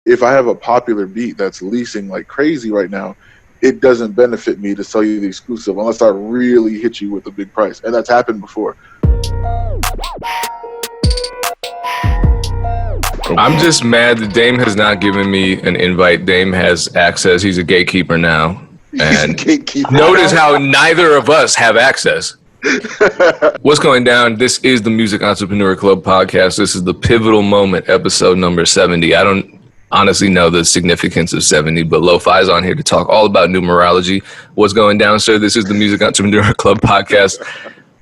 if I have a popular beat that's leasing like crazy right now, it doesn't benefit me to sell you the exclusive unless I really hit you with a big price. And that's happened before. I'm just mad that Dame has not given me an invite. Dame has access. He's a gatekeeper now. And Gatekeeper. Notice how neither of us have access. What's going down? This is the Music Entrepreneur Club podcast. This is the pivotal moment, episode number 70. I don't honestly know the significance of 70, but Leaux Fi is on here to talk all about numerology. What's going down, sir? This is the Music Entrepreneur Club podcast,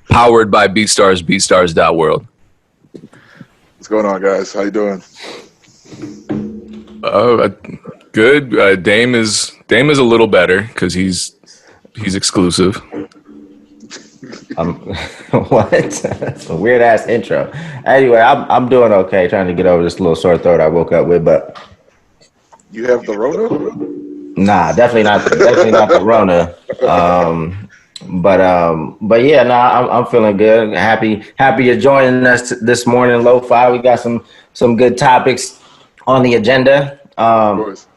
powered by BeatStars, beatstars.world. What's going on, guys? How you doing? Good. Dame is a little better because he's exclusive. What? That's a weird ass intro. Anyway, I'm doing okay. Trying to get over this little sore throat I woke up with, but you have the Rona? Nah, definitely not the Rona. But yeah, I'm feeling good. Happy you're joining us this morning, Leaux Fi. We got some good topics on the agenda. Of course.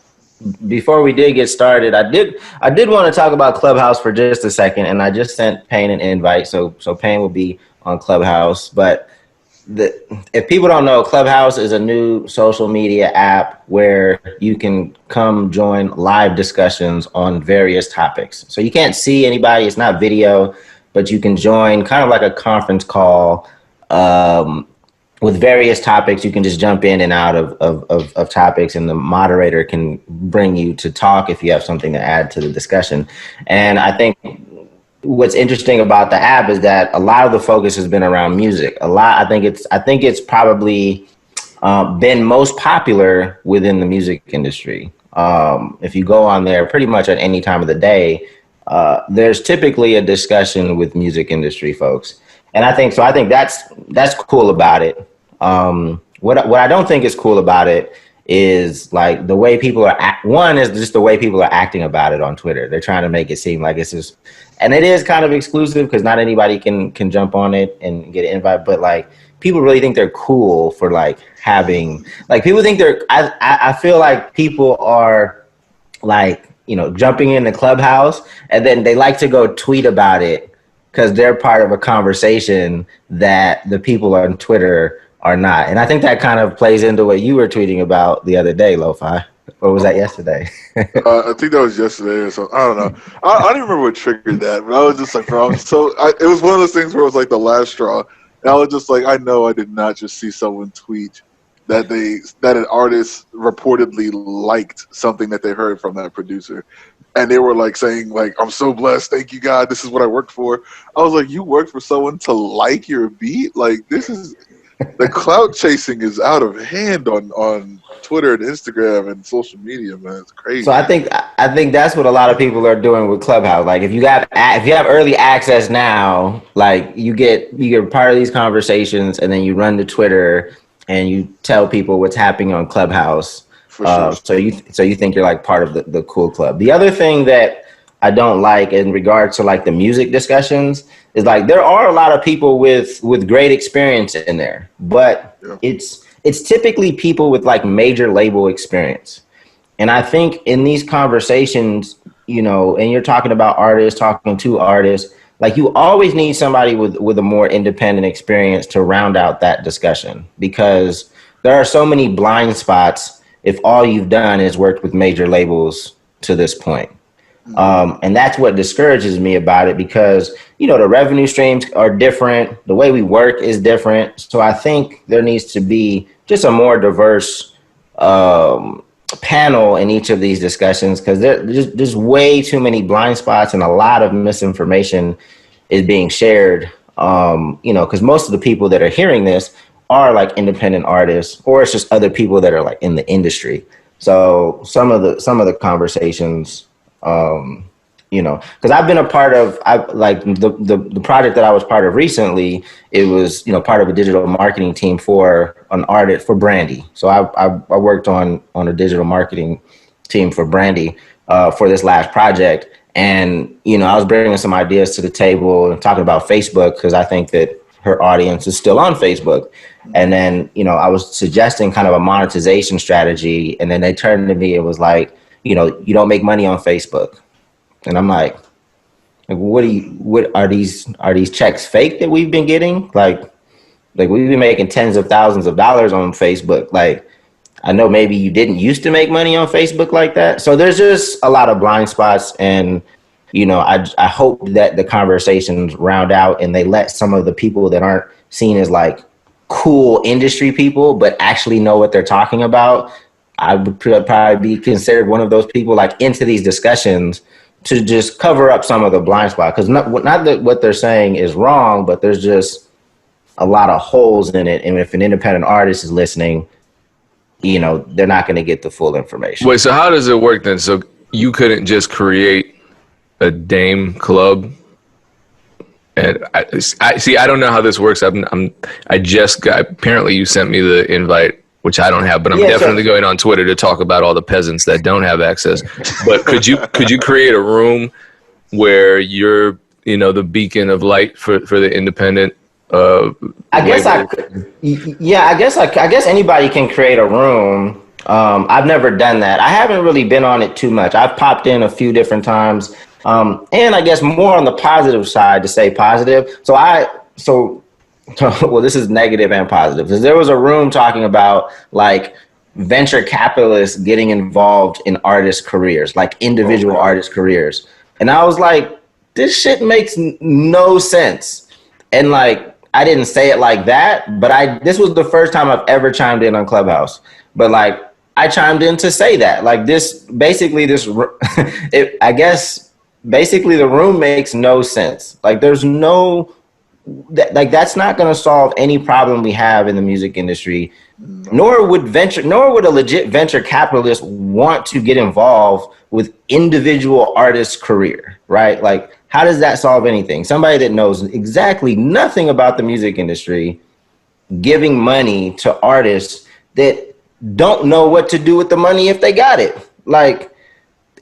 Before we did get started, I did want to talk about Clubhouse for just a second, and I just sent Payne an invite, so Payne will be on Clubhouse. But if people don't know, Clubhouse is a new social media app where you can come join live discussions on various topics. So you can't see anybody; it's not video, but you can join kind of like a conference call. With various topics, you can just jump in and out of topics, and the moderator can bring you to talk if you have something to add to the discussion. And I think what's interesting about the app is that a lot of the focus has been around music. I think it's probably been most popular within the music industry. If you go on there pretty much at any time of the day, there's typically a discussion with music industry folks. And I think that's cool about it. What I don't think is cool about it is like the way people are one is just the way people are acting about it on Twitter. They're trying to make it seem like it's just, and it is kind of exclusive because not anybody can jump on it and get an invite, but like people really think they're cool for like having, like people think I feel like people are like, jumping in the Clubhouse and then they like to go tweet about it because they're part of a conversation that the people on Twitter are not. And I think that kind of plays into what you were tweeting about the other day, Leaux Fi. Or was that yesterday? I think that was yesterday or something. I don't know. I don't even remember what triggered that, but I was just like, bro, it was one of those things where it was like the last straw. And I was just like, I know I did not just see someone tweet that an artist reportedly liked something that they heard from that producer. And they were like saying like, I'm so blessed. Thank you, God. This is what I worked for. I was like, you worked for someone to like your beat? Like this is... The clout chasing is out of hand on Twitter and Instagram and social media, man. It's crazy. So I think that's what a lot of people are doing with Clubhouse. Like if you have early access now, like you get part of these conversations, and then you run to Twitter and you tell people what's happening on Clubhouse. For sure. So you think you're like part of the cool club. The other thing that I don't like in regards to like the music discussions is like there are a lot of people with great experience in there, but it's typically people with like major label experience. And I think in these conversations, and you're talking about artists, talking to artists, like you always need somebody with a more independent experience to round out that discussion, because there are so many blind spots if all you've done is worked with major labels to this point. And that's what discourages me about it, because, the revenue streams are different. The way we work is different. So I think there needs to be just a more diverse panel in each of these discussions, because there's way too many blind spots and a lot of misinformation is being shared, because most of the people that are hearing this are like independent artists, or it's just other people that are like in the industry. So some of the conversations, because I've been a part of, the project that I was part of recently, it was, part of a digital marketing team for an artist, for Brandy. So I worked on a digital marketing team for Brandy for this last project. And, I was bringing some ideas to the table and talking about Facebook, because I think that her audience is still on Facebook. And then, I was suggesting kind of a monetization strategy. And then they turned to me and was like, you don't make money on Facebook. And I'm like, what are these checks fake that we've been getting? Like we've been making tens of thousands of dollars on Facebook. Like, I know maybe you didn't used to make money on Facebook like that. So there's just a lot of blind spots. And, I hope that the conversations round out and they let some of the people that aren't seen as like cool industry people, but actually know what they're talking about. I would probably be considered one of those people like into these discussions to just cover up some of the blind spot. Because not that what they're saying is wrong, but there's just a lot of holes in it. And if an independent artist is listening, they're not going to get the full information. Wait, so how does it work then? So you couldn't just create a Dame club? And I see, I don't know how this works. I just got, apparently you sent me the invite, which I don't have, but I'm definitely going on Twitter to talk about all the peasants that don't have access. But could you create a room where you're, the beacon of light for the independent I guess anybody can create a room. I've never done that. I haven't really been on it too much. I've popped in a few different times. And I guess more on the positive side, to say positive. Well, this is negative and positive, because there was a room talking about like venture capitalists getting involved in artists' careers, like individual artists' careers. And I was like, this shit makes no sense. And like, I didn't say it like that, but this was the first time I've ever chimed in on Clubhouse. But like, I chimed in to say that, like, basically the room makes no sense. Like, there's that's not going to solve any problem we have in the music industry. Nor would a legit venture capitalist want to get involved with individual artists' career, right? Like, how does that solve anything? Somebody that knows exactly nothing about the music industry giving money to artists that don't know what to do with the money if they got it. Like,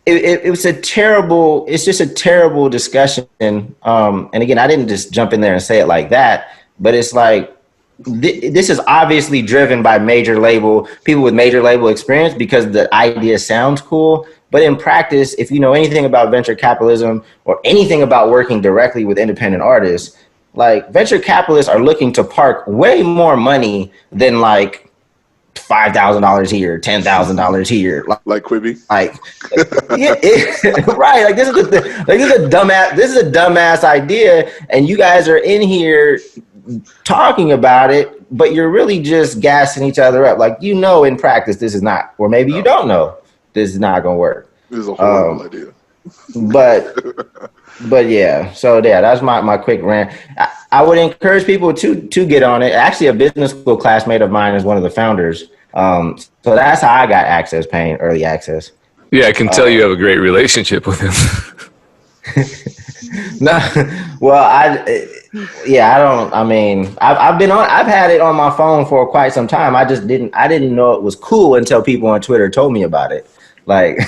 it's just a terrible discussion. And again, I didn't just jump in there and say it like that, but it's like, this is obviously driven by people with major label experience, because the idea sounds cool. But in practice, if you know anything about venture capitalism or anything about working directly with independent artists, like, venture capitalists are looking to park way more money than like $5,000 here, $10,000 here, like Quibi. Like, right? Like, this is a dumbass idea, and you guys are in here talking about it, but you're really just gassing each other up. Like, in practice, this is not, or maybe you don't know, this is not going to work. This is a horrible idea. But yeah, so yeah, that's my quick rant. I would encourage people to get on it. Actually, a business school classmate of mine is one of the founders. So that's how I got access, paying early access. Yeah, I can tell you have a great relationship with him. No, well, I've had it on my phone for quite some time. I didn't know it was cool until people on Twitter told me about it. Like,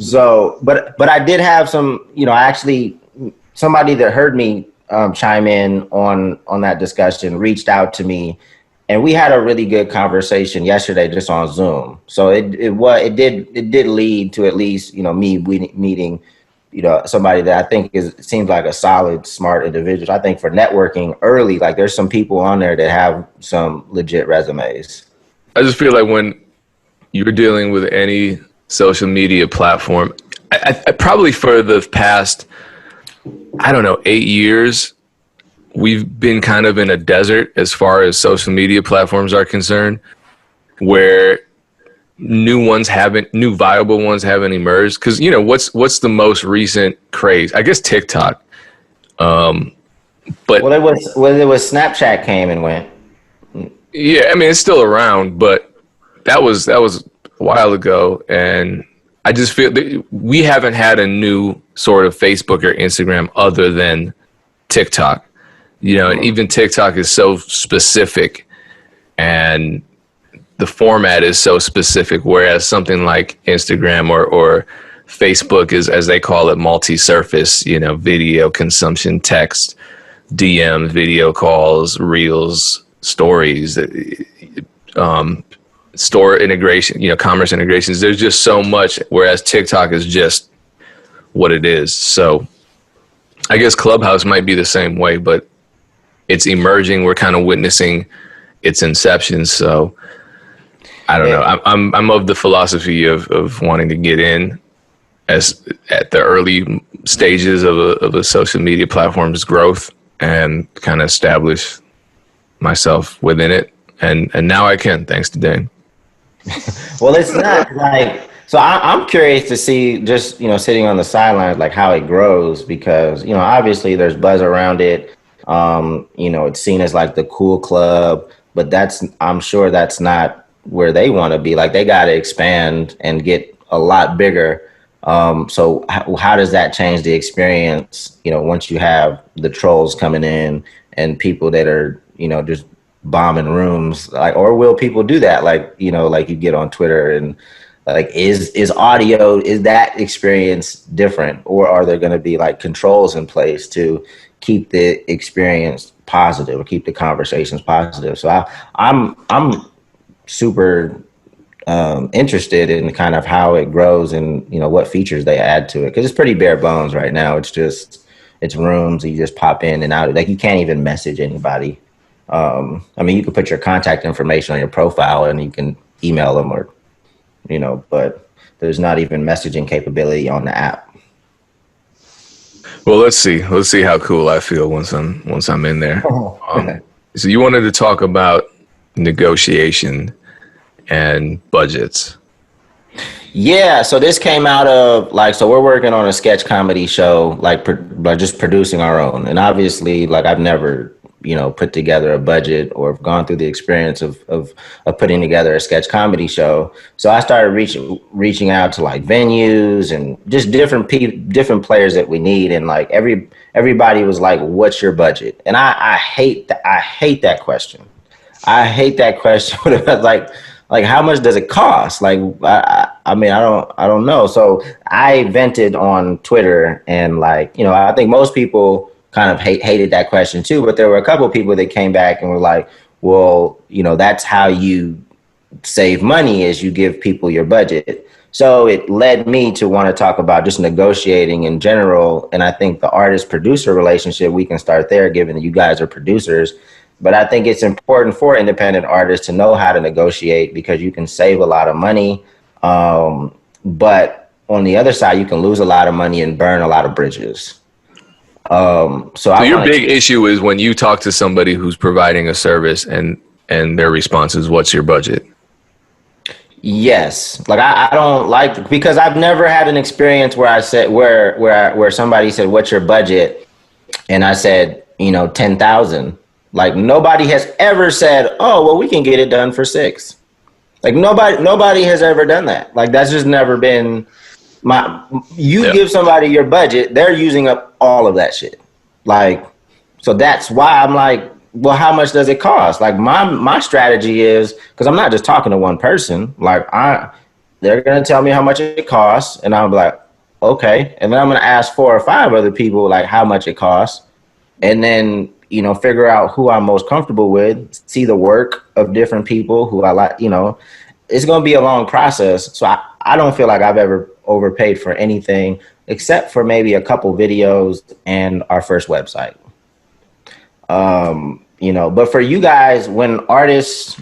so, but I did have some, actually somebody that heard me chime in on that discussion reached out to me, and we had a really good conversation yesterday just on Zoom. So it did lead to at least, me meeting, somebody that I think seems like a solid, smart individual. I think for networking early, like, there's some people on there that have some legit resumes. I just feel like when you're dealing with any social media platform, I probably for the past, 8 years, we've been kind of in a desert as far as social media platforms are concerned, where new viable ones haven't emerged. Because what's the most recent craze? I guess TikTok. But it was Snapchat came and went. Yeah, I mean, it's still around, but that was a while ago, and I just feel that we haven't had a new sort of Facebook or Instagram other than TikTok. And even TikTok is so specific, and the format is so specific, whereas something like Instagram or Facebook is, as they call it, multi-surface, video consumption, text, DMs, video calls, reels, stories, store integration, commerce integrations. There's just so much, whereas TikTok is just what it is. So I guess Clubhouse might be the same way, but it's emerging. We're kind of witnessing its inception. So I don't know. I'm of the philosophy of wanting to get in as at the early stages of a social media platform's growth and kind of establish myself within it. And now I can, thanks to Dane. Well, it's not like, so I'm curious to see, just, sitting on the sidelines, like how it grows, because, obviously there's buzz around it. It's seen as like the cool club, but I'm sure that's not where they want to be. Like, they got to expand and get a lot bigger. So how does that change the experience, once you have the trolls coming in and people that are, just bombing rooms, like, or will people do that? Like, like you get on Twitter, and like, is audio, is that experience different, or are there going to be like controls in place to keep the experience positive or keep the conversations positive? So I'm super interested in kind of how it grows and what features they add to it, because it's pretty bare bones right now. It's rooms, you just pop in and out. Like, you can't even message anybody. You could put your contact information on your profile and you can email them, or but there's not even messaging capability on the app. Well, let's see how cool I feel once I'm in there. So you wanted to talk about negotiation and budgets. Yeah, so this came out of so we're working on a sketch comedy show, by just producing our own. And obviously, like, I've never, put together a budget or gone through the experience of putting together a sketch comedy show. So I started reaching out to like venues and just different players that we need. And like everybody was like, "What's your budget?" And I hate that question. I hate that question. Like, how much does it cost? Like, I don't know. So I vented on Twitter, and I think most people kind of hated that question too. But there were a couple of people that came back and were like, well, that's how you save money, is you give people your budget. So it led me to want to talk about just negotiating in general. And I think the artist-producer relationship, we can start there, given that you guys are producers. But I think it's important for independent artists to know how to negotiate, because you can save a lot of money. But on the other side, you can lose a lot of money and burn a lot of bridges. So your big issue is when you talk to somebody who's providing a service and their response is, "What's your budget?" Yes. Like, I don't like, because I've never had an experience where I said, where somebody said, "What's your budget?" And I said, 10,000. Like, nobody has ever said, "Oh, well, we can get it done for 6." Like, nobody has ever done that. Like, that's just never been give somebody your budget, they're using up all of that shit. Like, so that's why I'm like, well, how much does it cost? Like, my strategy is, because I'm not just talking to one person. Like, they're going to tell me how much it costs, and I'm like, okay. And then I'm going to ask 4 or 5 other people, like, how much it costs. And then, figure out who I'm most comfortable with, see the work of different people who I like, it's going to be a long process. So I don't feel like I've ever overpaid for anything, except for maybe a couple videos and our first website. But for you guys, when artists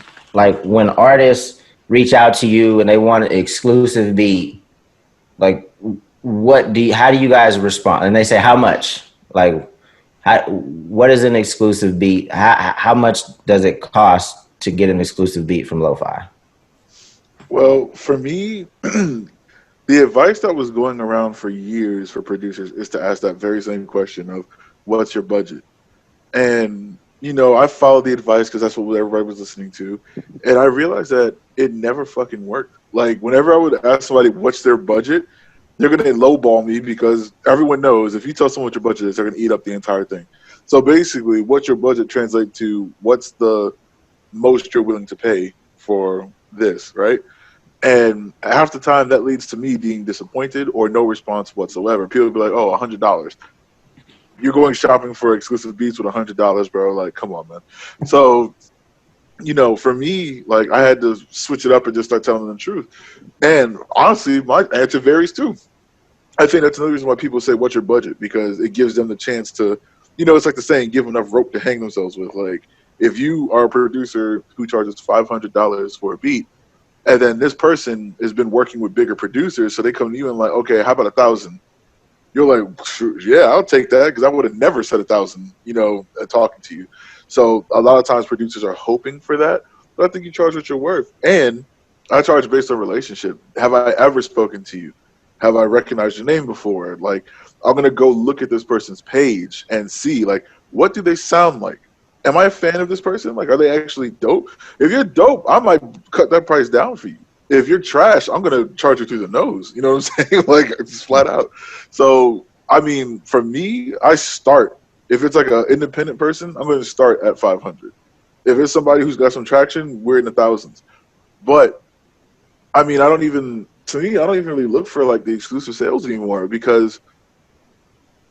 reach out to you and they want an exclusive beat, like, how do you guys respond? And they say, how much? Like, what is an exclusive beat? How much does it cost to get an exclusive beat from Leaux Fi? Well, for me, the advice that was going around for years for producers is to ask that very same question of, what's your budget? And, I followed the advice because that's what everybody was listening to. And I realized that it never fucking worked. Like, whenever I would ask somebody what's their budget, they're going to lowball me, because everyone knows if you tell someone what your budget is, they're going to eat up the entire thing. So basically, what's your budget translates to what's the most you're willing to pay for this, right? And half the time that leads to me being disappointed or no response whatsoever. People will be like, oh, $100. you're going shopping for exclusive beats with $100, bro. Like, come on, man. So, you know, for me, like, I had to switch it up and just start telling them the truth. And honestly, my answer varies too. I think that's another reason why people say, what's your budget? Because it gives them the chance to, you know, it's like the saying, give them enough rope to hang themselves with. Like, if you are a producer who charges $500 for a beat, and then this person has been working with bigger producers, so they come to you and like, okay, how about 1,000? You're like, sure, yeah, I'll take that, because I would have never said 1,000, you know, talking to you. So a lot of times producers are hoping for that, but I think you charge what you're worth. And I charge based on relationship. Have I ever spoken to you? Have I recognized your name before? Like, I'm going to go look at this person's page and see, like, what do they sound like? Am I a fan of this person? Like, are they actually dope? If you're dope, I might cut that price down for you. If you're trash, I'm going to charge you through the nose. You know what I'm saying? Like, just flat out. So, I mean, for me, I start. If it's like an independent person, I'm going to start at 500. If it's somebody who's got some traction, we're in the thousands. But, I mean, I don't even really look for like the exclusive sales anymore, because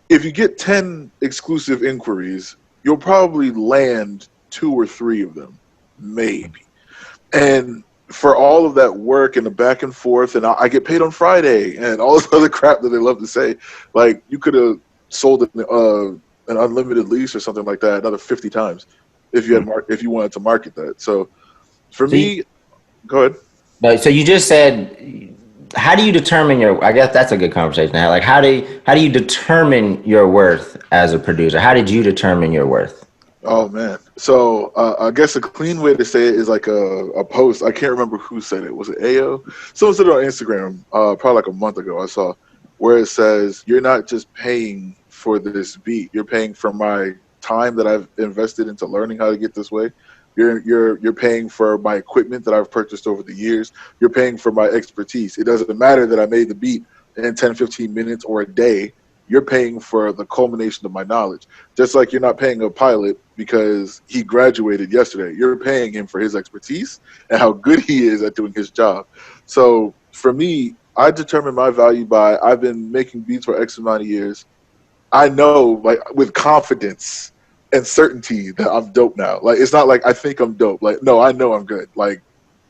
if you get 10 exclusive inquiries, you'll probably land 2 or 3 of them, maybe. And for all of that work and the back and forth, and I get paid on Friday and all this other crap that they love to say, like, you could have sold an unlimited lease or something like that another 50 times if you had if you wanted to market that. So for me, go ahead. No, so you just said, how do you determine your? I guess that's a good conversation to have. Like, how do you determine your worth as a producer? How did you determine your worth? Oh man, so I guess a clean way to say it is like a post. I can't remember who said it. Was it AO? Someone said it on Instagram, probably like a month ago. I saw where it says, "You're not just paying for this beat. You're paying for my time that I've invested into learning how to get this way. You're paying for my equipment that I've purchased over the years. You're paying for my expertise. It doesn't matter that I made the beat in 10, 15 minutes or a day. You're paying for the culmination of my knowledge. Just like you're not paying a pilot because he graduated yesterday. You're paying him for his expertise and how good he is at doing his job. So for me, I determine my value by, I've been making beats for X amount of years. I know, like, with confidence and certainty that I'm dope now. Like, it's not like I think I'm dope. Like, no, I know I'm good. Like,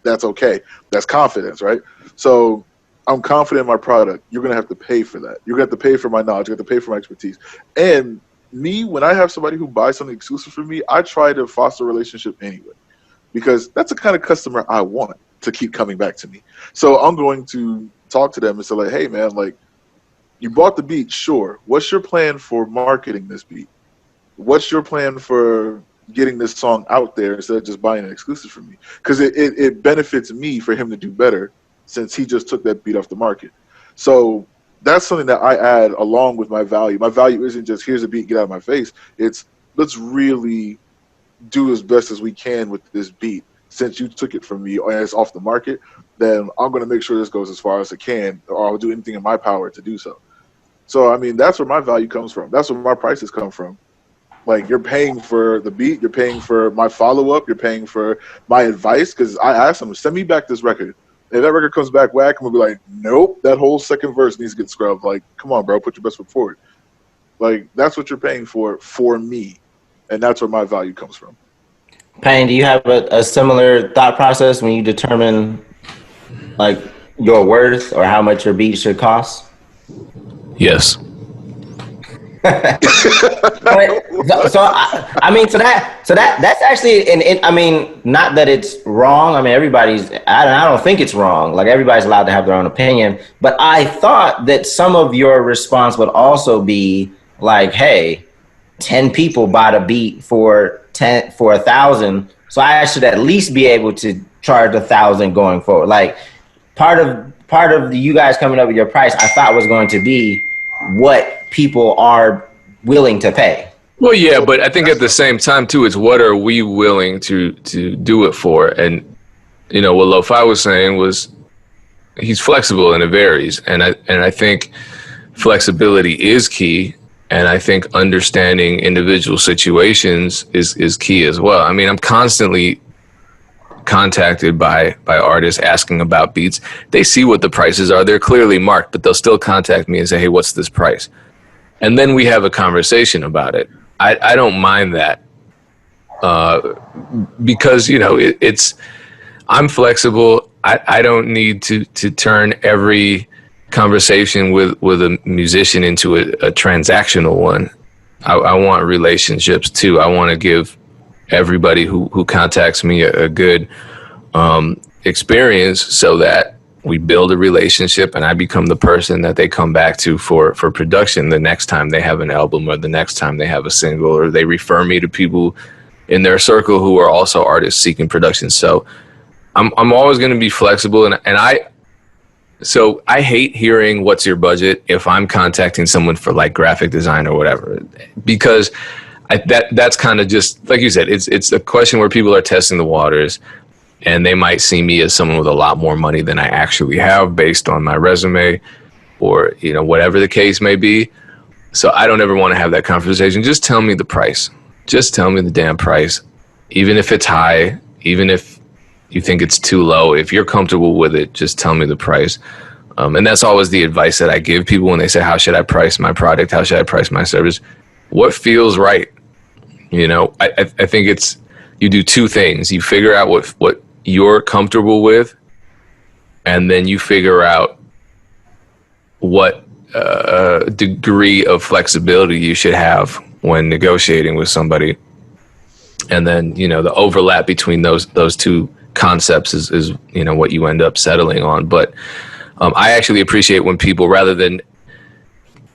that's okay. That's confidence, right? So I'm confident in my product. You're going to have to pay for that. You're going to have to pay for my knowledge. You're going to have to pay for my expertise. And me, when I have somebody who buys something exclusive from me, I try to foster a relationship anyway, because that's the kind of customer I want to keep coming back to me. So I'm going to talk to them and say, like, hey, man, like, you bought the beat, sure. What's your plan for marketing this beat? What's your plan for getting this song out there instead of just buying an exclusive from me? Because it benefits me for him to do better, since he just took that beat off the market. So that's something that I add along with my value. My value isn't just, here's a beat, get out of my face. It's, let's really do as best as we can with this beat. Since you took it from me and it's off the market, then I'm going to make sure this goes as far as it can, or I'll do anything in my power to do so. So, I mean, that's where my value comes from. That's where my prices come from. Like, you're paying for the beat, you're paying for my follow-up, you're paying for my advice, because I asked them, send me back this record. If that record comes back whack, I'm going to be like, nope, that whole second verse needs to get scrubbed. Like, come on, bro, put your best foot forward. Like, that's what you're paying for me. And that's where my value comes from. Payne, do you have a similar thought process when you determine, like, your worth or how much your beat should cost? Yes. So I mean, that's actually, I mean, not that it's wrong. I mean, I don't think it's wrong. Like, everybody's allowed to have their own opinion. But I thought that some of your response would also be like, hey, 10 people bought a beat for 1,000, so I should at least be able to charge 1,000 going forward. Like, part of you guys coming up with your price, I thought was going to be what people are willing to pay. Well, yeah, but I think at the same time too, it's what are we willing to do it for? And you know what Leaux Fi was saying was, he's flexible and it varies, and I think flexibility is key, and I think understanding individual situations is key as well. I mean, I'm constantly contacted by artists asking about beats. They see what the prices are. They're clearly marked, but they'll still contact me and say, hey, what's this price? and then we have a conversation about it. I don't mind that, because I'm flexible. I don't need to turn every conversation with a musician into a transactional one. I want relationships too. I want to give everybody who contacts me a good experience, so that we build a relationship and I become the person that they come back to for production the next time they have an album, or the next time they have a single, or they refer me to people in their circle who are also artists seeking production. So I'm always going to be flexible, and I hate hearing what's your budget if I'm contacting someone for like graphic design or whatever, because that's kind of just like you said, it's a question where people are testing the waters, and they might see me as someone with a lot more money than I actually have based on my resume, or whatever the case may be. So I don't ever want to have that conversation. Just tell me the price. Just tell me the damn price, even if it's high, even if you think it's too low. If you're comfortable with it, just tell me the price. And that's always the advice that I give people when they say, how should I price my product? How should I price my service? What feels right? I think you do two things. You figure out what you're comfortable with, and then you figure out what degree of flexibility you should have when negotiating with somebody. And then, the overlap between those two concepts is what you end up settling on. But I actually appreciate when people, rather than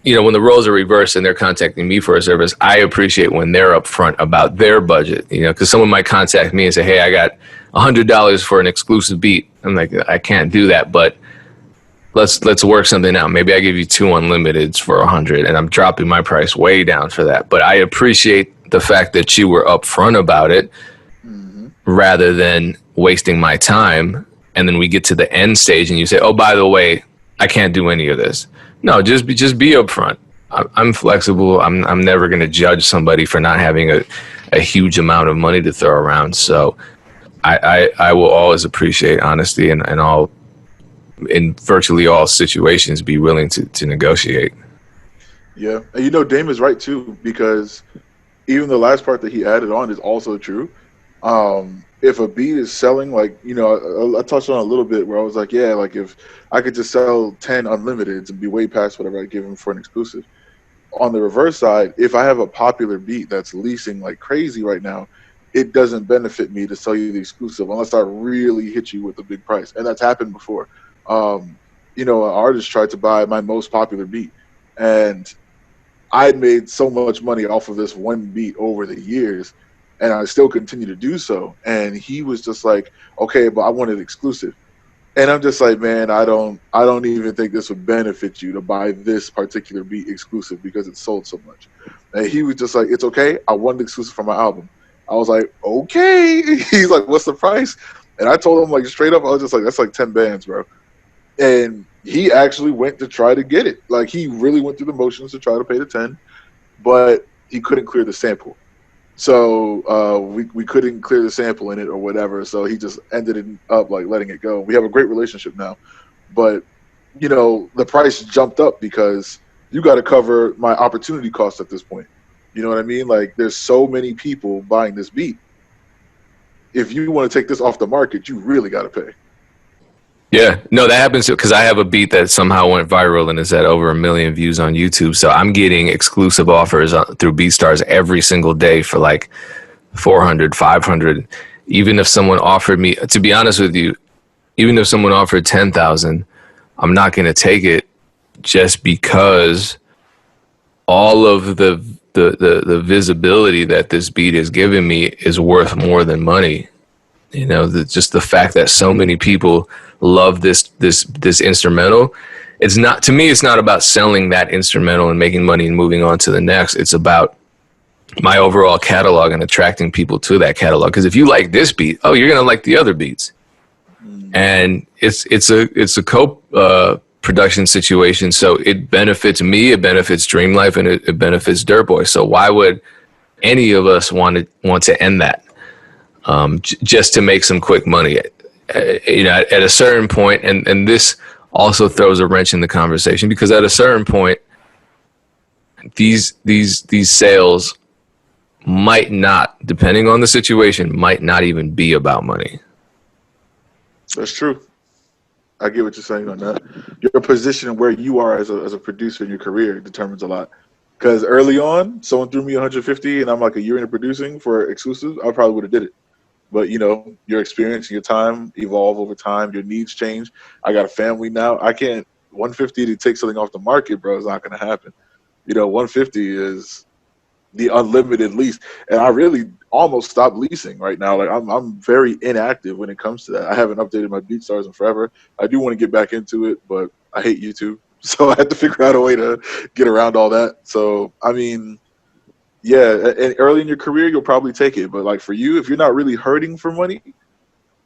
when the roles are reversed and they're contacting me for a service, I appreciate when they're upfront about their budget, because someone might contact me and say, hey, I got $100 for an exclusive beat. I'm like, I can't do that, but let's work something out. Maybe I give you 2 unlimiteds for $100, and I'm dropping my price way down for that. But I appreciate the fact that you were upfront about it, rather than wasting my time. And then we get to the end stage and you say, oh, by the way, I can't do any of this. No, just be upfront. I'm flexible. I'm never going to judge somebody for not having a huge amount of money to throw around. So I will always appreciate honesty, and I'll, in virtually all situations, be willing to negotiate. Yeah. And Dame is right too, because even the last part that he added on is also true. If a beat is selling, like, I touched on a little bit where I was like, yeah, like if I could just sell 10 unlimiteds and be way past whatever I give him for an exclusive. On the reverse side, if I have a popular beat that's leasing like crazy right now, it doesn't benefit me to sell you the exclusive unless I really hit you with a big price. And that's happened before. An artist tried to buy my most popular beat, and I'd made so much money off of this one beat over the years, and I still continue to do so. And he was just like, okay, but I want it exclusive. And I'm just like, man, I don't even think this would benefit you to buy this particular beat exclusive because it's sold so much. And he was just like, it's okay, I want it exclusive for my album. I was like, okay. He's like, what's the price? And I told him, like, straight up, I was just like, that's like 10 bands, bro. And he actually went to try to get it. Like, he really went through the motions to try to pay the 10, but he couldn't clear the sample. So we couldn't clear the sample in it or whatever. So he just ended up like letting it go. We have a great relationship now, but the price jumped up because you got to cover my opportunity cost at this point. You know what I mean? Like, there's so many people buying this beat. If you want to take this off the market, you really got to pay. Yeah, no, that happens because I have a beat that somehow went viral and is at over 1 million views on YouTube. So I'm getting exclusive offers through BeatStars every single day for like 400, 500. Even if someone offered me, to be honest with you, even if someone offered 10,000, I'm not going to take it, just because all of the visibility that this beat is giving me is worth more than money. Just the fact that so many people love this instrumental. It's not, to me, it's not about selling that instrumental and making money and moving on to the next. It's about my overall catalog and attracting people to that catalog. Because if you like this beat, oh, you're gonna like the other beats, and it's a co-production situation. So it benefits me, it benefits Dream Life, and it benefits Dirt Boy. So why would any of us want to end that? Just to make some quick money, at a certain point, and this also throws a wrench in the conversation, because at a certain point, these sales might not, depending on the situation, might not even be about money. That's true. I get what you're saying on that. Your position and where you are as a producer in your career determines a lot. Because early on, someone threw me 150, and I'm like a year into producing for exclusive, I probably would have did it. But your experience and your time evolve over time. Your needs change. I got a family now. I can't 150 to take something off the market, bro. It's not going to happen. 150 is the unlimited lease, and I really almost stopped leasing right now. Like I'm very inactive when it comes to that. I haven't updated my BeatStars in forever. I do want to get back into it, but I hate YouTube, so I had to figure out a way to get around all that. So I mean, yeah, and early in your career you'll probably take it, but like for you, if you're not really hurting for money,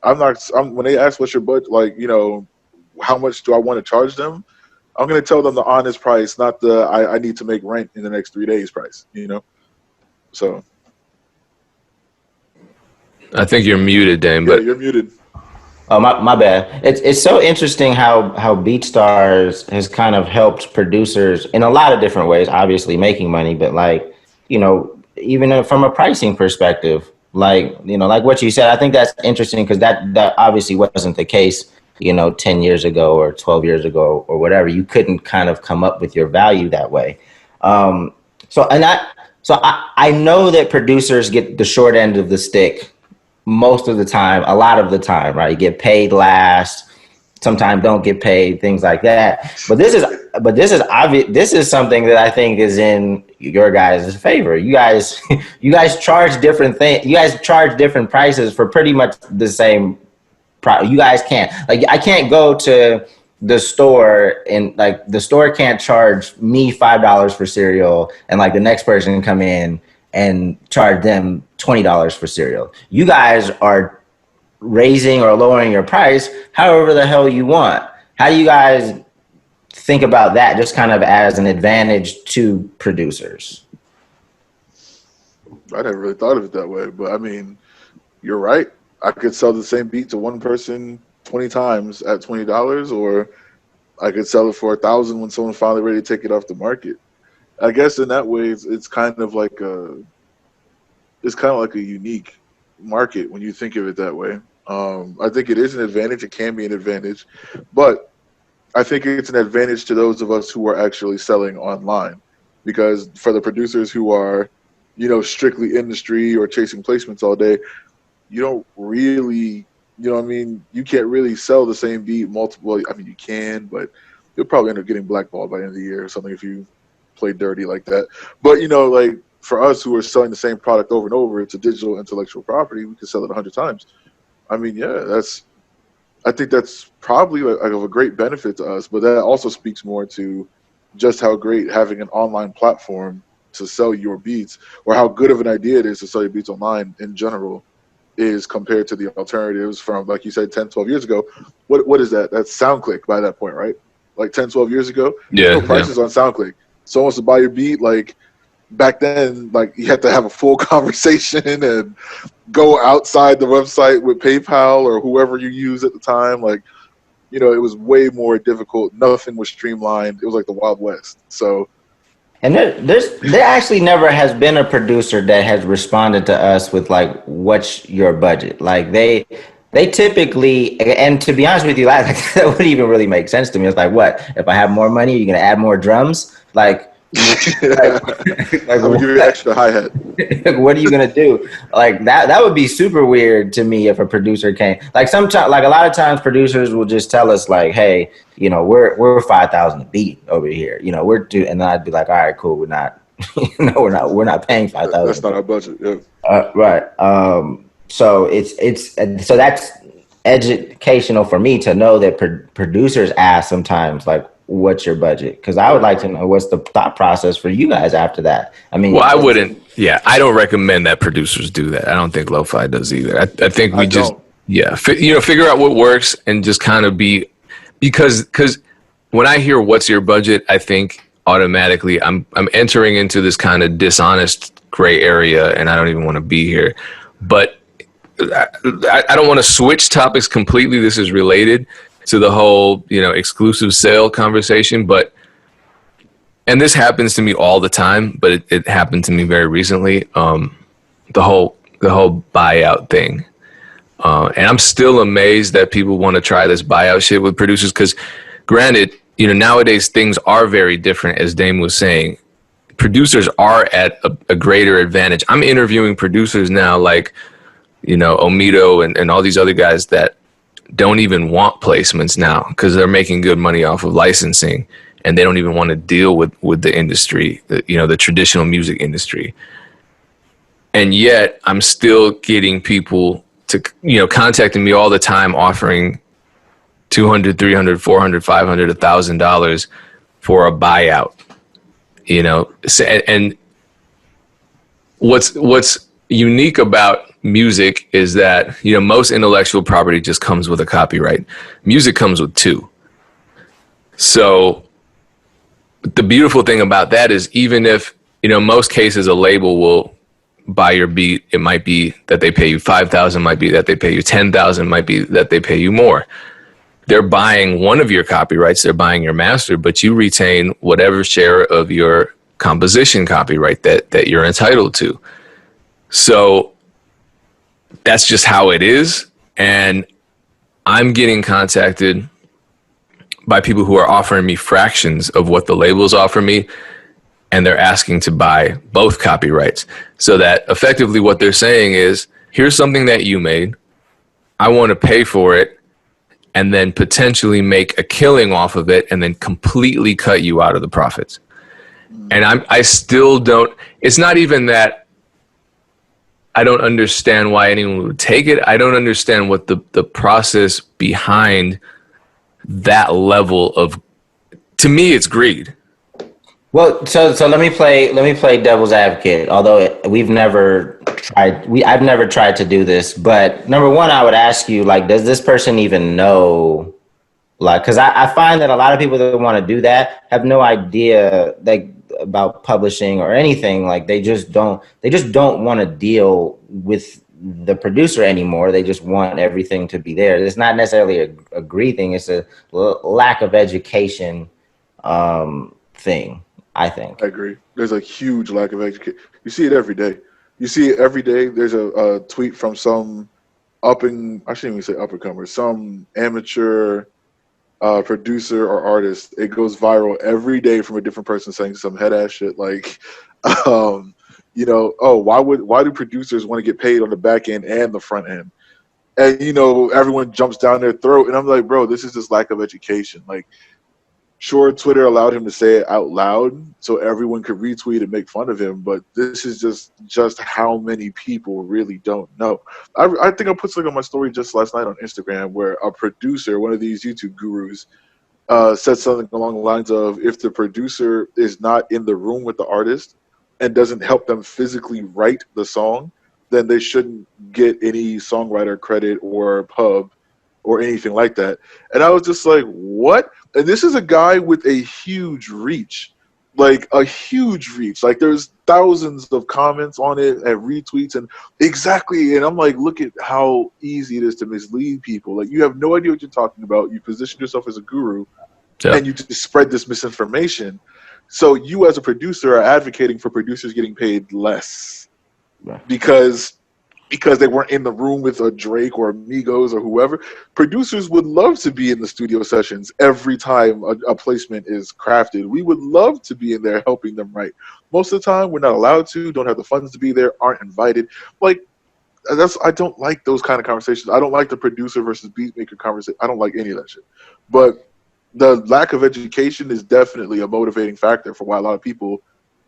when they ask what's your budget, like how much do I want to charge them, I'm gonna tell them the honest price, not the I need to make rent in the next 3 days price. So I think you're muted, Dame. Yeah, But you're muted. Oh, my bad. It's so interesting how BeatStars has kind of helped producers in a lot of different ways, obviously making money, but even from a pricing perspective, like what you said, I think that's interesting because that obviously wasn't the case, 10 years ago or 12 years ago or whatever. You couldn't kind of come up with your value that way. So I know that producers get the short end of the stick most of the time, a lot of the time, right? You get paid last, sometimes don't get paid, things like that. But this is obvious. This is something that I think is in your guys' favor. You guys charge different things. You guys charge different prices for pretty much the same product. You guys can't, I can't go to the store and the store can't charge me $5 for cereal and the next person can come in and charge them $20 for cereal. You guys are raising or lowering your price however the hell you want. How do you guys think about that just kind of as an advantage to producers? I never really thought of it that way, but I mean, you're right. I could sell the same beat to one person 20 times at $20, or I could sell it for $1,000 when someone's finally ready to take it off the market. I guess in that way, it's kind of like a unique market when you think of it that way. I think it is an advantage. It can be an advantage, but I think it's an advantage to those of us who are actually selling online, because for the producers who are, strictly industry or chasing placements all day, you don't really, you can't really sell the same beat multiple. I mean, you can, but you'll probably end up getting blackballed by the end of the year or something if you play dirty like that. But for us who are selling the same product over and over, it's a digital intellectual property. We can sell it 100 times. I mean, yeah, I think that's probably of a great benefit to us, but that also speaks more to just how great having an online platform to sell your beats, or how good of an idea it is to sell your beats online in general, is compared to the alternatives from, like you said, 10, 12 years ago. What is that? That's SoundClick by that point, right? Like 10, 12 years ago? Yeah. There's no prices on SoundClick. Someone wants to buy your beat, back then, you had to have a full conversation and go outside the website with PayPal or whoever you use at the time. It was way more difficult. Nothing was streamlined. It was like the Wild West. So, and there actually never has been a producer that has responded to us with what's your budget? They typically, and to be honest with you, that wouldn't even really make sense to me. It's what if I have more money? Are you going to add more drums? I'm gonna give you an extra hi-hat. What are you gonna do? That would be super weird to me if a producer came. Sometimes, a lot of times, producers will just tell us hey, we're 5,000 a beat over here. We're two, and then I'd be like, all right, cool. We're not, we're not paying 5,000. That's not our budget. Yeah. Right. So so that's educational for me to know that producers ask sometimes what's your budget? Because I would like to know what's the thought process for you guys after that. I mean, well, I wouldn't. Yeah, I don't recommend that producers do that. I don't think Leaux Fi does either. I think we figure out what works and just kind of because when I hear what's your budget, I think automatically I'm entering into this kind of dishonest gray area, and I don't even want to be here. But I don't want to switch topics completely. This is related to the whole, exclusive sale conversation, but and this happens to me all the time, but it happened to me very recently. The whole buyout thing. And I'm still amazed that people want to try this buyout shit with producers, because granted, nowadays things are very different, as Dame was saying. Producers are at a greater advantage. I'm interviewing producers now like, Omito and all these other guys that don't even want placements now because they're making good money off of licensing, and they don't even want to deal with the industry, the traditional music industry. And yet I'm still getting people to, contacting me all the time, offering $200, $300, $400, $500, $1,000 for a buyout, and what's unique about music is that, most intellectual property just comes with a copyright. Music comes with two. So the beautiful thing about that is, even if, most cases a label will buy your beat, it might be that they pay you $5,000, might be that they pay you $10,000, might be that they pay you more. They're buying one of your copyrights, they're buying your master, but you retain whatever share of your composition copyright that you're entitled to. So that's just how it is. And I'm getting contacted by people who are offering me fractions of what the labels offer me, and they're asking to buy both copyrights. So that effectively what they're saying is, here's something that you made, I want to pay for it, and then potentially make a killing off of it, and then completely cut you out of the profits. And I still don't, it's not even that I don't understand why anyone would take it. I don't understand what the process behind that level of, to me, it's greed. Well, so let me play devil's advocate. Although I've never tried to do this, but number one, I would ask you, like, does this person even know? Like, because I find that a lot of people that want to do that have no idea, like, about publishing or anything. Like, they just don't want to deal with the producer anymore. They just want everything to be there. It's not necessarily a greed thing. It's a lack of education thing, I think. I agree. There's a huge lack of education. You see it every day. There's a tweet from some I shouldn't even say up and comer, some amateur producer or artist. It goes viral every day from a different person saying some head ass shit like, why do producers want to get paid on the back end and the front end? And everyone jumps down their throat, and I'm like, bro, this is just lack of education. Like, sure, Twitter allowed him to say it out loud so everyone could retweet and make fun of him, but this is just how many people really don't know. I think I put something on my story just last night on Instagram where a producer, one of these YouTube gurus, said something along the lines of, if the producer is not in the room with the artist and doesn't help them physically write the song, then they shouldn't get any songwriter credit or pub or anything like that. And I was just like, what? And this is a guy with a huge reach, like a huge reach. Like, there's thousands of comments on it and retweets and exactly. And I'm like, look at how easy it is to mislead people. Like, you have no idea what you're talking about. You position yourself as a guru, and you just spread this misinformation. So you as a producer are advocating for producers getting paid less because they weren't in the room with a Drake or Migos or whoever. Producers would love to be in the studio sessions every time a placement is crafted. We would love to be in there helping them write. Most of the time, we're not allowed to, don't have the funds to be there, aren't invited. Like, I don't like those kind of conversations. I don't like the producer versus beatmaker conversation. I don't like any of that shit. But the lack of education is definitely a motivating factor for why a lot of people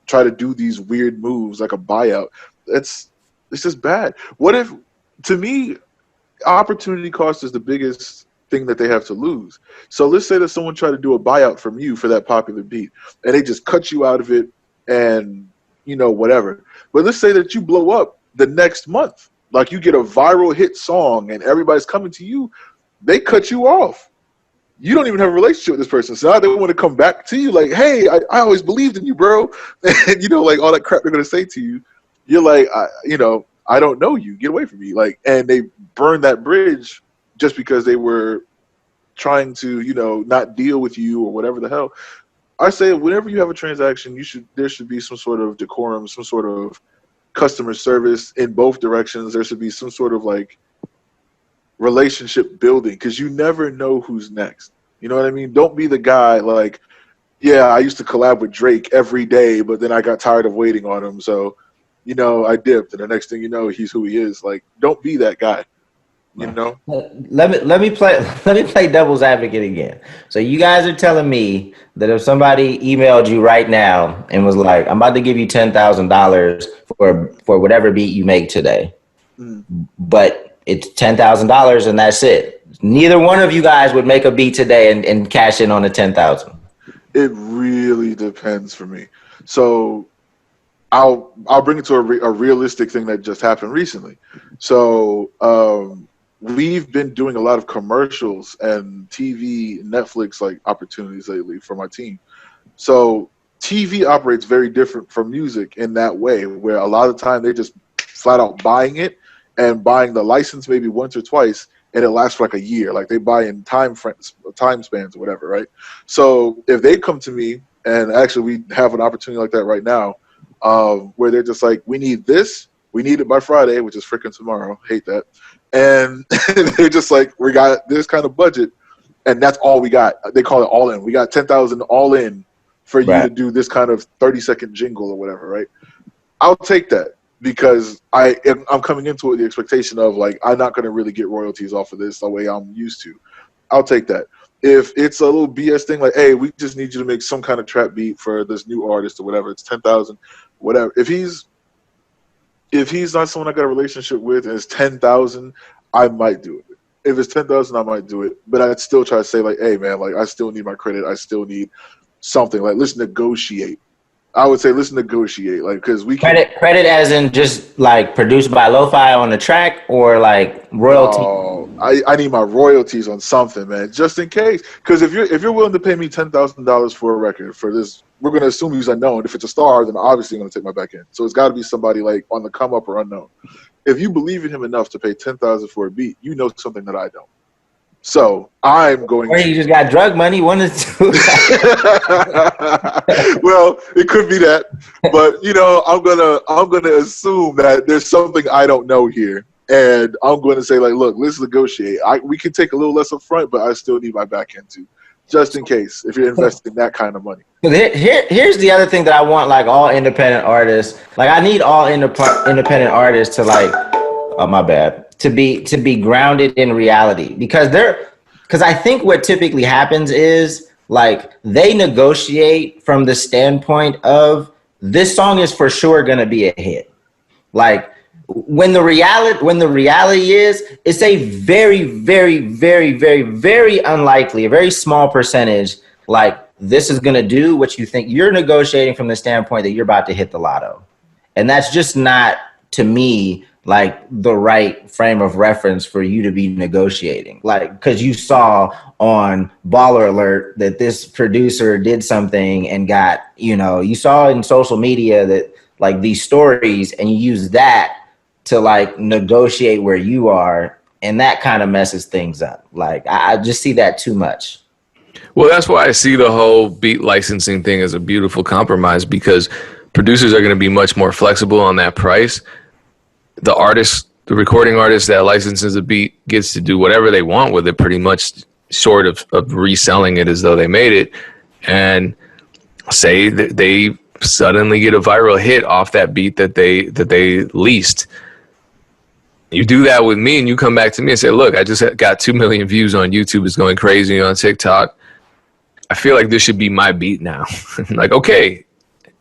try to do these weird moves like a buyout. It's just bad. What if, to me, opportunity cost is the biggest thing that they have to lose. So let's say that someone tried to do a buyout from you for that popular beat, and they just cut you out of it and, whatever. But let's say that you blow up the next month. Like, you get a viral hit song and everybody's coming to you. They cut you off. You don't even have a relationship with this person. So now they want to come back to you like, hey, I always believed in you, bro. And, like all that crap they're going to say to you. You're like, I don't know you. Get away from me. Like, and they burned that bridge just because they were trying to, not deal with you or whatever the hell. I say whenever you have a transaction, there should be some sort of decorum, some sort of customer service in both directions. There should be some sort of like relationship building, because you never know who's next. You know what I mean? Don't be the guy like, yeah, I used to collab with Drake every day, but then I got tired of waiting on him, so I dipped, and the next thing you know, he's who he is. Like, don't be that guy. You know? Let me play devil's advocate again. So you guys are telling me that if somebody emailed you right now and was like, "I'm about to give you $10,000 for whatever beat you make today," but it's $10,000 and that's it. Neither one of you guys would make a beat today and cash in on the 10,000. It really depends for me. So I'll bring it to a realistic thing that just happened recently. So we've been doing a lot of commercials and TV, Netflix like opportunities lately for my team. So TV operates very different from music in that way, where a lot of the time they just flat out buying it and buying the license maybe once or twice, and it lasts for like a year. Like they buy in time spans or whatever, right? So if they come to me, and actually we have an opportunity like that right now, where they're just like, we need this, we need it by Friday, which is freaking tomorrow. Hate that. And they're just like, we got this kind of budget, and that's all we got. They call it all in. We got 10,000 all in for you to do this kind of 30-second jingle or whatever, right? I'll take that, because I'm coming into it with the expectation of like, I'm not going to really get royalties off of this the way I'm used to. I'll take that. If it's a little BS thing, like, hey, we just need you to make some kind of trap beat for this new artist or whatever, it's 10,000, whatever. If he's not someone I got a relationship with and it's 10,000, I might do it. If it's 10,000, I might do it. But I'd still try to say like, hey man, like I still need my credit. I still need something. Like, let's negotiate. I would say let's negotiate, like, because we can credit as in just like produced by Leaux Fi on the track, or like royalty. I need my royalties on something, man, just in case. Because if you're willing to pay me $10,000 for a record for this, we're gonna assume he's unknown. If it's a star, then obviously I'm gonna take my back end. So it's got to be somebody like on the come up or unknown. If you believe in him enough to pay $10,000 for a beat, you know something that I don't. So I'm going. Or you just got drug money. One or two. Well, it could be that, but I'm gonna assume that there's something I don't know here, and I'm going to say like, look, let's negotiate. We can take a little less up front, but I still need my back end too, just in case if you're investing that kind of money. Here's the other thing that I want, like all independent artists. Like I need all independent artists to like, oh my bad, to be grounded in reality, because I think what typically happens is like they negotiate from the standpoint of this song is for sure going to be a hit. Like when the reality is, it's a very, very, very, very, very unlikely, a very small percentage, like this is going to do what you think. You're negotiating from the standpoint that you're about to hit the lotto. And that's just not, to me, like the right frame of reference for you to be negotiating. Like, because you saw on Baller Alert that this producer did something and got, you saw in social media that like these stories, and you use that to like negotiate where you are, and that kind of messes things up. Like I just see that too much. Well, that's why I see the whole beat licensing thing as a beautiful compromise, because producers are going to be much more flexible on that price. The recording artist that licenses a beat gets to do whatever they want with it, pretty much short of reselling it as though they made it. And say that they suddenly get a viral hit off that beat that they leased. You do that with me, and you come back to me and say, look, I just got 2 million views on YouTube. It's going crazy on TikTok. I feel like this should be my beat now. Like, okay,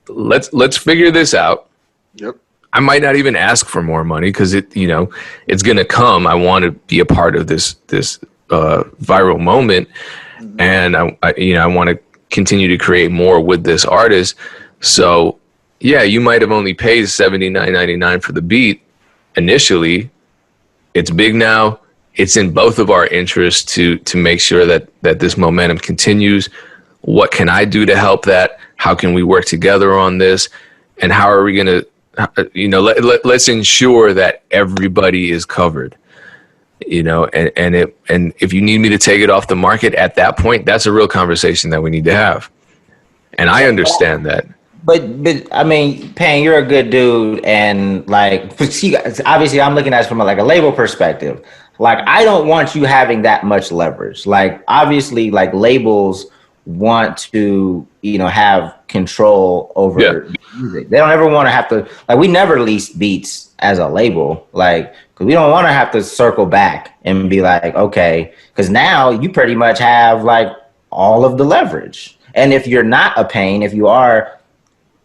let's figure this out. Yep. I might not even ask for more money, because it's going to come. I want to be a part of this viral moment. Mm-hmm. And I want to continue to create more with this artist. So yeah, you might have only paid $79.99 for the beat initially. It's big now. It's in both of our interests to make sure that this momentum continues. What can I do to help that? How can we work together on this? And how are we going to, let's ensure that everybody is covered, and if you need me to take it off the market at that point, that's a real conversation that we need to have. And I understand that. But I mean, Payne, you're a good dude, and like, see, obviously, I'm looking at it from like a label perspective. Like, I don't want you having that much leverage. Like, obviously, like labels want to, have control over music. They don't ever want to have to. Like, we never lease beats as a label, like, because we don't want to have to circle back and be like, okay, because now you pretty much have like all of the leverage. And if you're not a Payne, if you're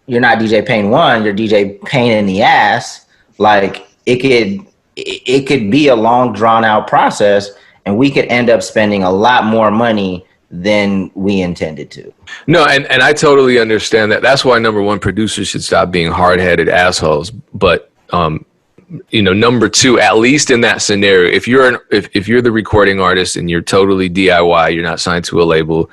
not DJ Payne 1, you're DJ Payne in the ass, like it could be a long drawn out process, and we could end up spending a lot more money than we intended to. No, and I totally understand that. That's why number one, producers should stop being hard-headed assholes. But number two, at least in that scenario, if you're the recording artist and you're totally DIY, you're not signed to a label,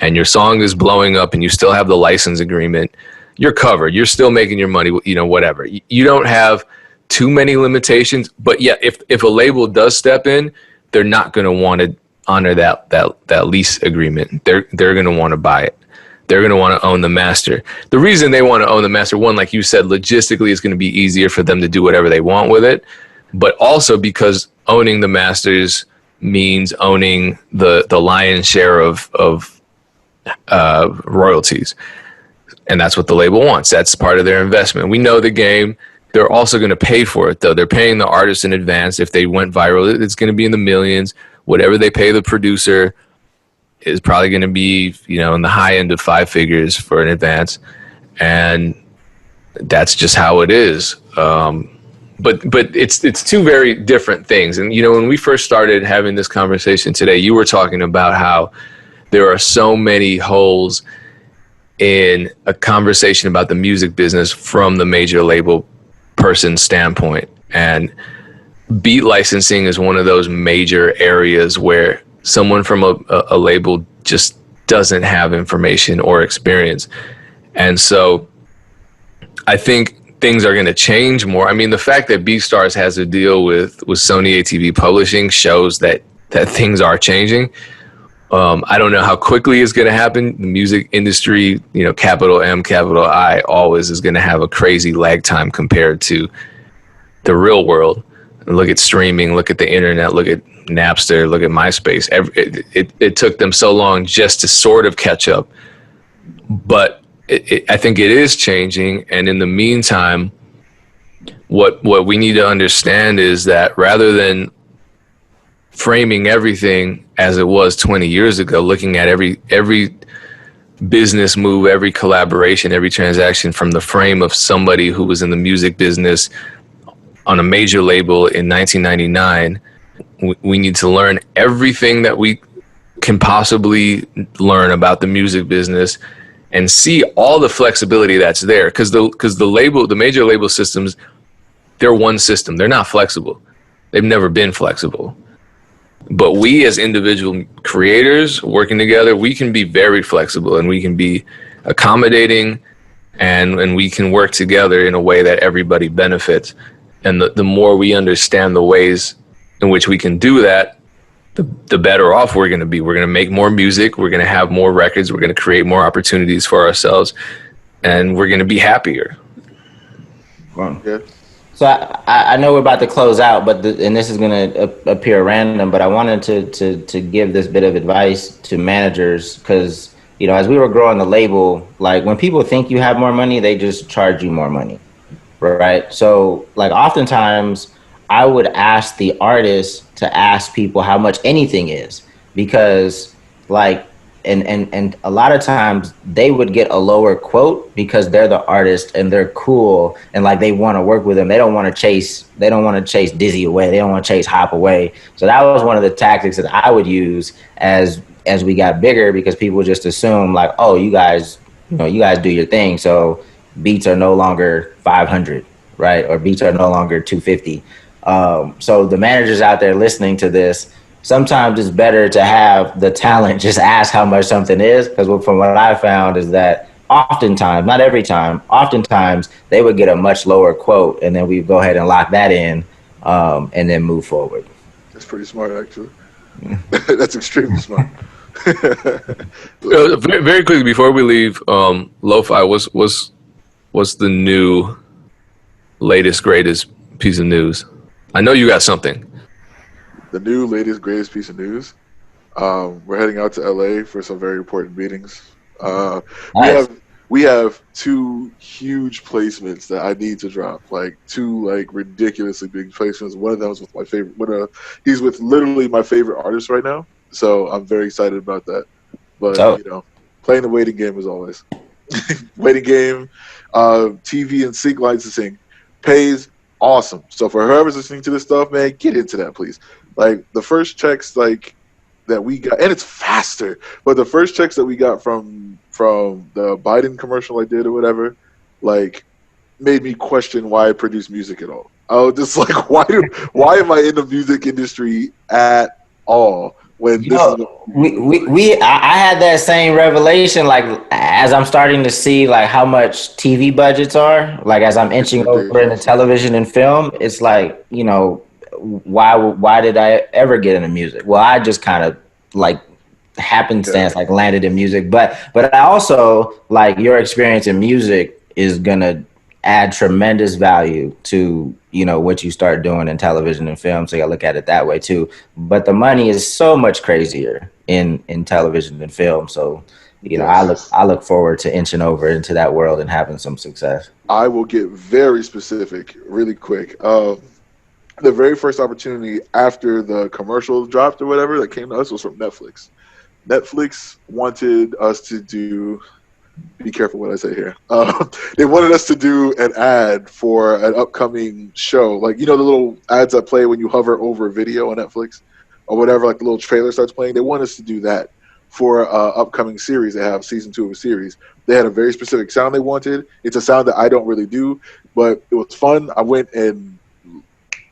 and your song is blowing up and you still have the license agreement, you're covered. You're still making your money, whatever. You don't have too many limitations. But yeah, if a label does step in, they're not going to want to honor that lease agreement. They're going to want to buy it. They're going to want to own the master. The reason they want to own the master, one, like you said, logistically, it's going to be easier for them to do whatever they want with it. But also because owning the masters means owning the lion's share of royalties. And that's what the label wants. That's part of their investment. We know the game. They're also going to pay for it, though. They're paying the artist in advance. If they went viral, it's going to be in the millions. Whatever they pay the producer is probably going to be, in the high end of 5 figures for an advance. And that's just how it is. But it's two very different things. And, when we first started having this conversation today, you were talking about how there are so many holes in a conversation about the music business from the major label person's standpoint. And beat licensing is one of those major areas where someone from a label just doesn't have information or experience. And so I think things are going to change more. I mean, the fact that BeatStars has a deal with Sony ATV Publishing shows that things are changing. I don't know how quickly it's going to happen. The music industry, capital M, capital I, always is going to have a crazy lag time compared to the real world. Look at streaming, look at the internet, look at Napster, look at MySpace. It took them so long just to sort of catch up. But I think it is changing. And in the meantime, what we need to understand is that rather than framing everything as it was 20 years ago, looking at every business move, every collaboration, every transaction from the frame of somebody who was in the music business on a major label in 1999, we need to learn everything that we can possibly learn about the music business and see all the flexibility that's there. Because the major label systems, they're one system. They're not flexible. They've never been flexible. But we as individual creators working together, we can be very flexible and we can be accommodating and we can work together in a way that everybody benefits. And the more we understand the ways in which we can do that, the better off we're going to be. We're going to make more music. We're going to have more records. We're going to create more opportunities for ourselves. And we're going to be happier. Yeah. So I know we're about to close out, and this is going to appear random, but I wanted to give this bit of advice to managers because, as we were growing the label, like when people think you have more money, they just charge you more money, right? So like oftentimes I would ask the artists to ask people how much anything is because like, and a lot of times they would get a lower quote because they're the artist and they're cool and like they want to work with them. They don't want to chase Dizzy away. They don't want to chase Hop away. So that was one of the tactics that I would use as we got bigger because people just assume like, oh, you guys do your thing. So beats are no longer 500, right? Or beats are no longer 250. So the managers out there listening to this, sometimes it's better to have the talent just ask how much something is, because from what I found is that oftentimes, not every time, oftentimes they would get a much lower quote and then we go ahead and lock that in and then move forward. That's pretty smart, actually. That's extremely smart. Very, very quickly before we leave, Leaux Fi, what's the new latest greatest piece of news? I know you got something. The new latest greatest piece of news. We're heading out to LA for some very important meetings. Nice. We have two huge placements that I need to drop. Like two like ridiculously big placements. One of them is with my favorite. He's with literally my favorite artist right now. So I'm very excited about that. But playing the waiting game as always. Waiting game, TV and sync licensing pays awesome. So for whoever's listening to this stuff, man, get into that, please. Like the first checks, like that we got, and it's faster. But the first checks that we got from the Biden commercial I did or whatever, like made me question why I produce music at all. I was just like, why am I in the music industry at all? When I had that same revelation, like as I'm starting to see like how much TV budgets are, like as I'm inching over into television and film, it's like, why did I ever get into music? Well, I just kind of like happenstance, like landed in music, but I also like your experience in music is gonna add tremendous value to what you start doing in television and film, so you gotta look at it that way too. But the money is so much crazier in television and film, so I look forward to inching over into that world and having some success. I will get very specific really quick. The very first opportunity after the commercial dropped or whatever that came to us was from Netflix. Netflix wanted us to do, be careful what I say here. They wanted us to do an ad for an upcoming show. Like, the little ads that play when you hover over a video on Netflix or whatever, like the little trailer starts playing. They want us to do that for an upcoming series. They have season 2 of a series. They had a very specific sound they wanted. It's a sound that I don't really do, but it was fun. I went and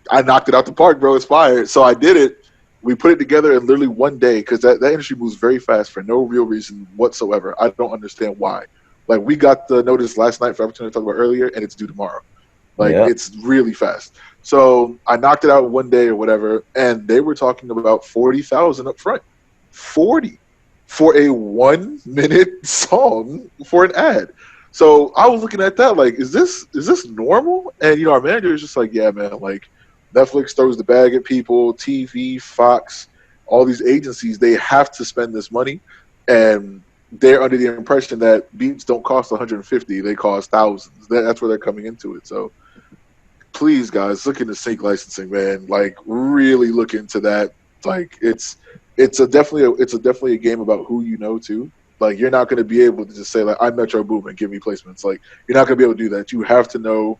I knocked it out the park, bro. It's fire. So I did it. We put it together in literally one day because that industry moves very fast for no real reason whatsoever. I don't understand why. Like, we got the notice last night for opportunity to talk about earlier, and it's due tomorrow. Like, It's really fast. So I knocked it out in one day or whatever, and they were talking about $40,000 up front. 40 for a 1-minute song for an ad. So I was looking at that like, is this normal? And our manager is just like, yeah, man, like, Netflix throws the bag at people, TV, Fox, all these agencies, they have to spend this money, and they're under the impression that beats don't cost $150, they cost thousands. That's where they're coming into it. So please, guys, look into sync licensing, man. Like, really look into that. Like, it's definitely a game about who you know too. Like, you're not going to be able to just say like, I'm Metro Boomin, give me placements. Like, you're not going to be able to do that. You have to know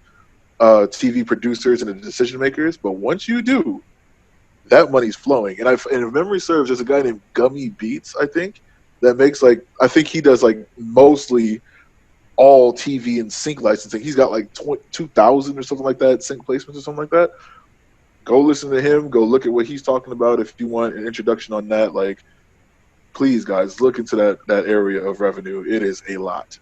TV producers and the decision makers, but once you do, that money's flowing. And if memory serves, there's a guy named Gummy Beats, I think, that makes I think he does like mostly all TV and sync licensing. He's got like 2,000 or something like that, sync placements or something like that. Go listen to him. Go look at what he's talking about if you want an introduction on that. Like, please, guys, look into that area of revenue. It is a lot.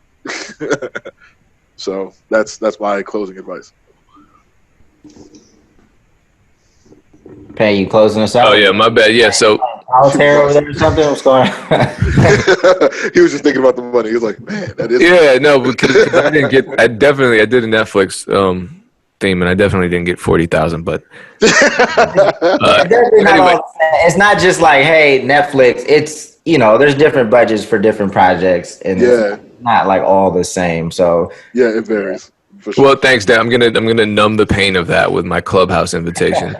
So that's my closing advice. Pay, you closing us out? Oh yeah, my bad. Yeah, so solitaire over there or something. What's going on? He was just thinking about the money. He was like, man, that is. Yeah, no, because I didn't get. I did a Netflix theme, and I definitely didn't get 40,000. But anyway. It's not just like, hey, Netflix. It's there's different budgets for different projects, and it's not like all the same. So yeah, it varies. For sure. Well, thanks, Dan. I'm gonna numb the pain of that with my Clubhouse invitation.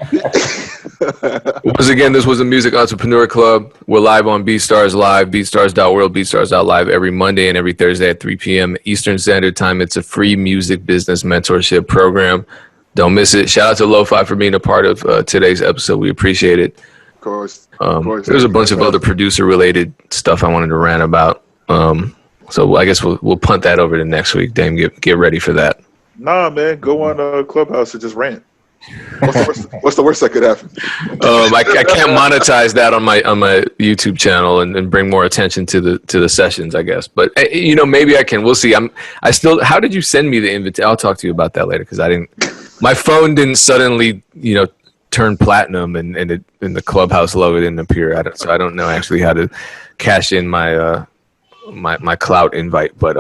Once again, this was the Music Entrepreneur Club. We're live on BeatStars Live, beatstars.world, beatstars.live every Monday and every Thursday at 3 p.m. Eastern Standard Time. It's a free music business mentorship program. Don't miss it. Shout out to Leaux Fi for being a part of today's episode. We appreciate it. Of course. There's a bunch of other producer-related stuff I wanted to rant about. So I guess we'll punt that over to next week. Dame, get ready for that. Nah, man, go on Clubhouse and just rant. What's the worst that could happen? I can't monetize that on my YouTube channel and bring more attention to the sessions, I guess. But maybe I can. We'll see. How did you send me the invitation? I'll talk to you about that later because I didn't. My phone didn't suddenly turned platinum and the Clubhouse logo didn't appear. I don't know actually how to cash in my my clout invite. But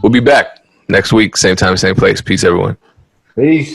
we'll be back next week, same time, same place. Peace, everyone. Peace.